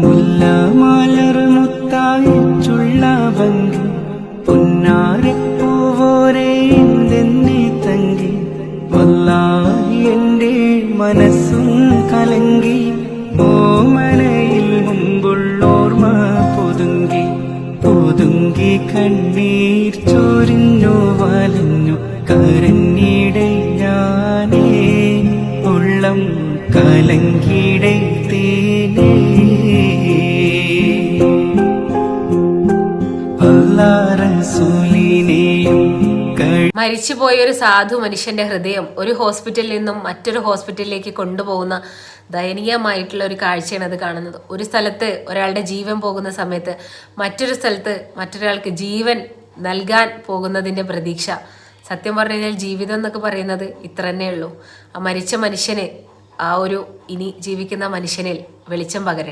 മുല്ലമലർ മുത്തായിട്ടുള്ള ഭംഗി പൊന്നാരപ്പൂവോരെ എന്തെന്നെ തങ്കി വല്ലാഹി എന്റെ മനസ്സും കലങ്കി ഓമനയിൽ മുമ്പുള്ളോർമ്മ പൊതുങ്ങി പൊതുങ്ങി കണ്ണീർ ചോരിഞ്ഞു വലഞ്ഞു കരഞ്ഞിടെ ഞാനേ ഉള്ളം കലങ്കിടെ തേനേ മരിച്ചുപോയ ഒരു സാധു മനുഷ്യന്റെ ഹൃദയം ഒരു ഹോസ്പിറ്റലിൽ നിന്നും മറ്റൊരു ഹോസ്പിറ്റലിലേക്ക് കൊണ്ടുപോകുന്ന ദയനീയമായിട്ടുള്ള ഒരു കാഴ്ചയാണ് അത് കാണുന്നത്. ഒരു സ്ഥലത്ത് ഒരാളുടെ ജീവൻ പോകുന്ന സമയത്ത് മറ്റൊരു സ്ഥലത്ത് മറ്റൊരാൾക്ക് ജീവൻ നൽകാൻ പോകുന്നതിന്റെ പ്രതീക്ഷ. സത്യം പറഞ്ഞു കഴിഞ്ഞാൽ ജീവിതം എന്നൊക്കെ പറയുന്നത് ഇത്ര തന്നെ ഉള്ളൂ. ആ മരിച്ച മനുഷ്യന് ആ ഒരു ഇനി ജീവിക്കുന്ന മനുഷ്യനിൽ വെളിച്ചം പകരണം.